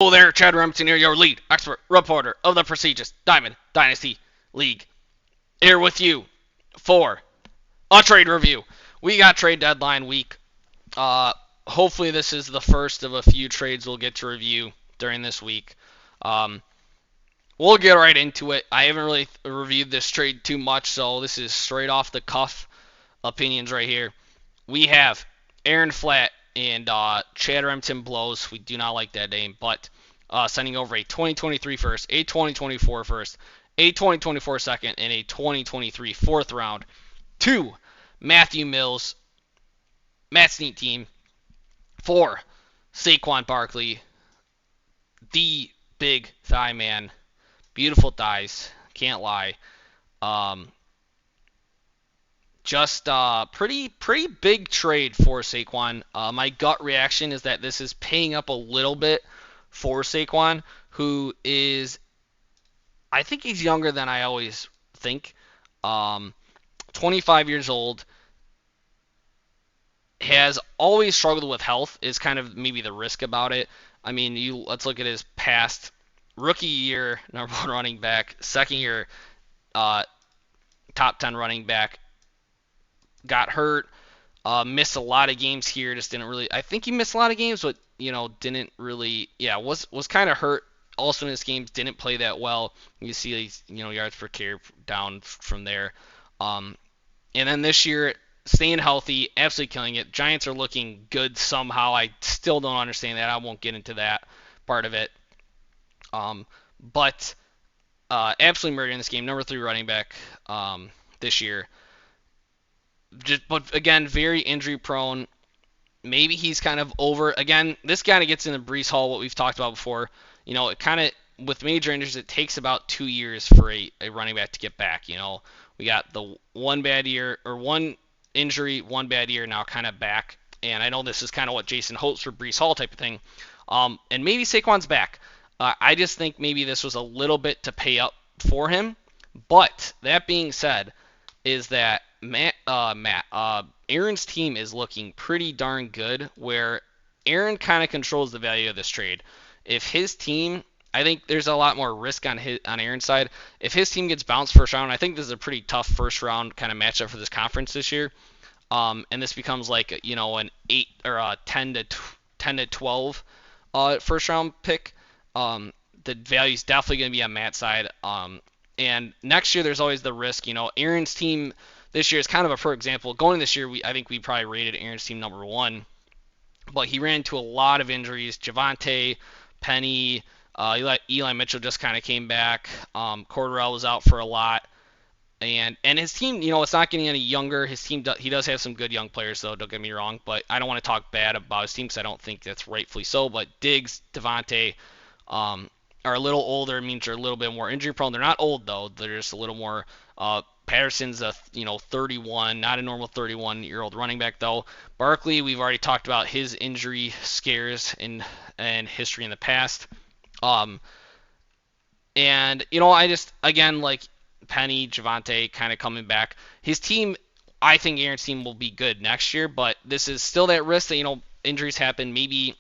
Hello there, Chad Remington here, your lead expert reporter of the Prestigious Diamond Dynasty League. Here with you for a trade review. We got trade deadline week. Hopefully this is the first of a few trades we'll get to review during this week. Um, we'll get right into it. I haven't really reviewed this trade too much, so this is straight off the cuff opinions right here. We have Aaron Flatt and Chad Remington Blows. We do not like that name, but sending over a 2023 first, a 2024 first, a 2024 second, and a 2023 fourth round to Matthew Mills, Matt's Neat Team, for Saquon Barkley, the big thigh man. Beautiful thighs, can't lie. Um, just pretty big trade for Saquon. My gut reaction is that this is paying up a little bit for Saquon, who is, I think he's younger than I always think. 25 years old, has always struggled with health. Is kind of maybe the risk about it. I mean, let's look at his past rookie year, number one running back, second year, uh, top 10 running back, got hurt, missed a lot of games here. Just didn't really. I think he missed a lot of games, but didn't really. Yeah, was kind of hurt. Also in his games, didn't play that well. You see these, yards per carry down from there. And then this year, staying healthy, absolutely killing it. Giants are looking good somehow. I still don't understand that. I won't get into that part of it. But absolutely murdering this game. Number 3 running back this year. But again, very injury prone. Maybe he's kind of over. Again, this kind of gets into Breece Hall, what we've talked about before. It kind of, with major injuries, it takes about 2 years for a running back to get back. We got the one bad year, or one injury, one bad year, now kind of back. And I know this is kind of what Jason hopes for Breece Hall type of thing. And maybe Saquon's back. I just think maybe this was a little bit to pay up for him. But that being said, is that Aaron's team is looking pretty darn good, where Aaron kind of controls the value of this trade. If his team, I think there's a lot more risk on Aaron's side. If his team gets bounced first round, I think this is a pretty tough first round kind of matchup for this conference this year. And this becomes like an 8 or a 10 to 12 first round pick. The value is definitely going to be on Matt's side. And next year there's always the risk. Aaron's team this year is kind of a for example. Going this year, I think we probably rated Aaron's team number 1, but he ran into a lot of injuries. Javonte, Penny, Eli Mitchell just kind of came back. Cordarrelle was out for a lot, and his team, it's not getting any younger. His team, he does have some good young players though. Don't get me wrong, but I don't want to talk bad about his team because I don't think that's rightfully so. But Diggs, Devontae, are a little older. It means they're a little bit more injury prone. They're not old though. They're just a little more. Patterson's a 31, not a normal 31-year-old running back though. Barkley, we've already talked about his injury scares and history in the past. And I just again like Penny, Javonte kind of coming back. His team, I think Aaron's team will be good next year, but this is still that risk that injuries happen. Maybe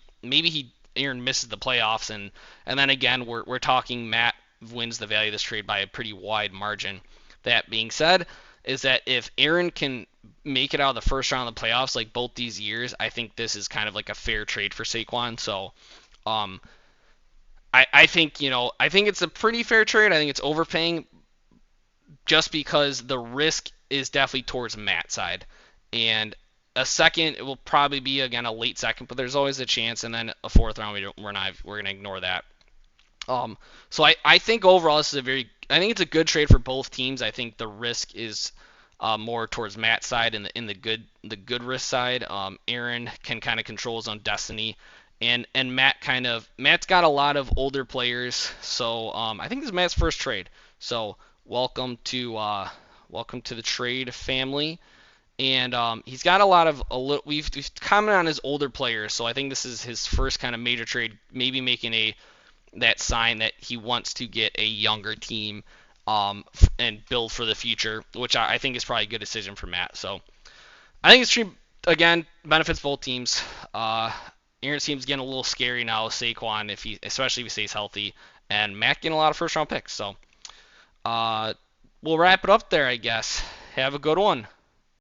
Aaron misses the playoffs, and then again we're talking Matt wins the value of this trade by a pretty wide margin. That being said, is that if Aaron can make it out of the first round of the playoffs like both these years, I think this is kind of like a fair trade for Saquon. So, I think it's a pretty fair trade. I think it's overpaying just because the risk is definitely towards Matt's side, and a second it will probably be again a late second, but there's always a chance, and then a fourth round we're gonna ignore that. So I think overall this is I think it's a good trade for both teams. I think the risk is more towards Matt's side and in the good risk side. Aaron can kind of control his own destiny, and Matt's got a lot of older players. So I think this is Matt's first trade. So welcome to the trade family. And he's got we've commented on his older players, so I think this is his first kind of major trade, maybe making that sign that he wants to get a younger team and build for the future, which I think is probably a good decision for Matt. So I think it's true. Again, benefits both teams. Aaron's team's getting a little scary now with Saquon, especially if he stays healthy, and Matt getting a lot of first round picks. So uh, we'll wrap it up there, I guess. Have a good one.